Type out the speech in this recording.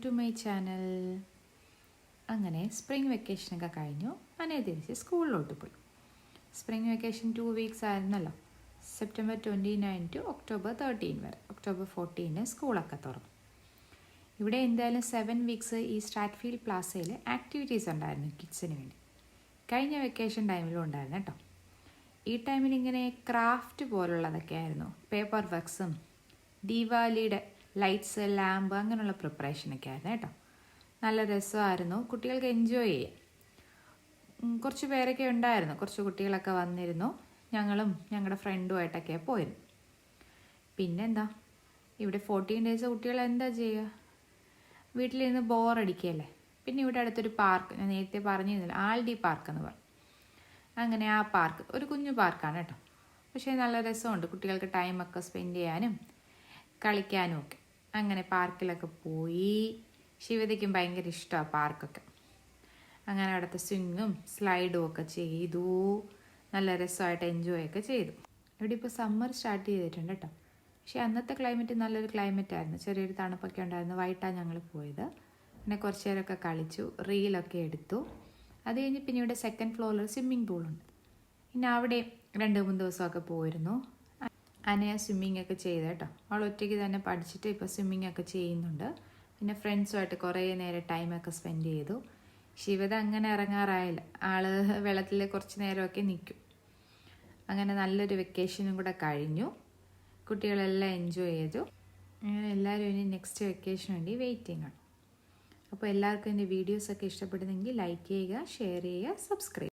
To my channel. അങ്ങനെ spring വെക്കേഷനൊക്കെ കഴിഞ്ഞു. അങ്ങനെ തിരിച്ച് സ്കൂളിലോട്ട് പോയി. സ്പ്രിംഗ് വെക്കേഷൻ 2 weeks ആയിരുന്നല്ലോ. സെപ്റ്റംബർ 29 ടു ഒക്ടോബർ 13 വരെ. ഒക്ടോബർ 14 സ്കൂളൊക്കെ തുറന്നു. ഇവിടെ എന്തായാലും 7 weeks ഈ സ്ട്രാറ്റ്ഫീൽഡ് പ്ലാസയിൽ ആക്ടിവിറ്റീസ് ഉണ്ടായിരുന്നു കിഡ്സിന് വേണ്ടി. കഴിഞ്ഞ വെക്കേഷൻ ടൈമിലും ഉണ്ടായിരുന്നു കേട്ടോ. ഈ ടൈമിൽ ഇങ്ങനെ ക്രാഫ്റ്റ് പോലുള്ളതൊക്കെ ആയിരുന്നു. പേപ്പർ വർക്ക്സും ദീപാവലിയുടെ ലൈറ്റ്സ്, ലാമ്പ് അങ്ങനെയുള്ള പ്രിപ്പറേഷനൊക്കെ ആയിരുന്നു കേട്ടോ. നല്ല രസമായിരുന്നു, കുട്ടികൾക്ക് എൻജോയ് ചെയ്യാം. കുറച്ച് പേരൊക്കെ ഉണ്ടായിരുന്നു, കുറച്ച് കുട്ടികളൊക്കെ വന്നിരുന്നു. ഞങ്ങളും ഞങ്ങളുടെ ഫ്രണ്ടുമായിട്ടൊക്കെ പോയിരുന്നു. പിന്നെന്താ, ഇവിടെ 14 days കുട്ടികൾ എന്താ ചെയ്യുക, വീട്ടിലിരുന്ന് ബോറടിക്കുകയല്ലേ. പിന്നെ ഇവിടെ അടുത്തൊരു പാർക്ക്, ഞാൻ നേരത്തെ പറഞ്ഞിരുന്നില്ല, ആൽഡി പാർക്ക് എന്ന് പറയും. അങ്ങനെ ആ പാർക്ക് ഒരു കുഞ്ഞു പാർക്കാണ് കേട്ടോ. പക്ഷേ നല്ല രസമുണ്ട്, കുട്ടികൾക്ക് ടൈമൊക്കെ സ്പെൻഡ് ചെയ്യാനും കളിക്കാനും ഒക്കെ. അങ്ങനെ പാർക്കിലൊക്കെ പോയി. ശിവതയ്ക്കും ഭയങ്കര ഇഷ്ടമാണ് പാർക്കൊക്കെ. അങ്ങനെ അവിടുത്തെ സ്വിങ്ങും സ്ലൈഡും ഒക്കെ ചെയ്തു. നല്ല രസമായിട്ട് എൻജോയ് ഒക്കെ ചെയ്തു. ഇവിടെ ഇപ്പോൾ സമ്മർ സ്റ്റാർട്ട് ചെയ്തിട്ടുണ്ട് കേട്ടോ. പക്ഷേ അന്നത്തെ ക്ലൈമറ്റ് നല്ലൊരു ക്ലൈമറ്റ് ആയിരുന്നു. ചെറിയൊരു തണുപ്പൊക്കെ ഉണ്ടായിരുന്നു. വൈകിട്ടാണ് ഞങ്ങൾ പോയത്. പിന്നെ കുറച്ച് നേരമൊക്കെ കളിച്ചു, റീലൊക്കെ എടുത്തു. അത് കഴിഞ്ഞ് പിന്നെ ഇവിടെ 2nd floor സ്വിമ്മിംഗ് പൂളുണ്ട്. പിന്നെ അവിടെ 2-3 ദിവസമൊക്കെ പോയിരുന്നു. അനയ സ്വിമ്മിങ് ഒക്കെ ചെയ്ത് കേട്ടോ. അവൾ ഒറ്റയ്ക്ക് തന്നെ പഠിച്ചിട്ട് ഇപ്പോൾ സ്വിമ്മിങ് ഒക്കെ ചെയ്യുന്നുണ്ട്. പിന്നെ ഫ്രണ്ട്സുമായിട്ട് കുറേ നേരം ടൈമൊക്കെ സ്പെൻഡ് ചെയ്തു. ശിവത അങ്ങനെ ഇറങ്ങാറായില്ല, ആൾ വെള്ളത്തിൽ കുറച്ച് നേരമൊക്കെ നിൽക്കും. അങ്ങനെ നല്ലൊരു വെക്കേഷനും കൂടെ കഴിഞ്ഞു. കുട്ടികളെല്ലാം എൻജോയ് ചെയ്തു. അങ്ങനെ എല്ലാവരും ഇനി നെക്സ്റ്റ് വെക്കേഷന് വേണ്ടി വെയിറ്റിംഗ് ആണ്. അപ്പോൾ എല്ലാവർക്കും എൻ്റെ വീഡിയോസൊക്കെ ഇഷ്ടപ്പെടുന്നെങ്കിൽ ലൈക്ക് ചെയ്യുക, ഷെയർ ചെയ്യുക, സബ്സ്ക്രൈബ്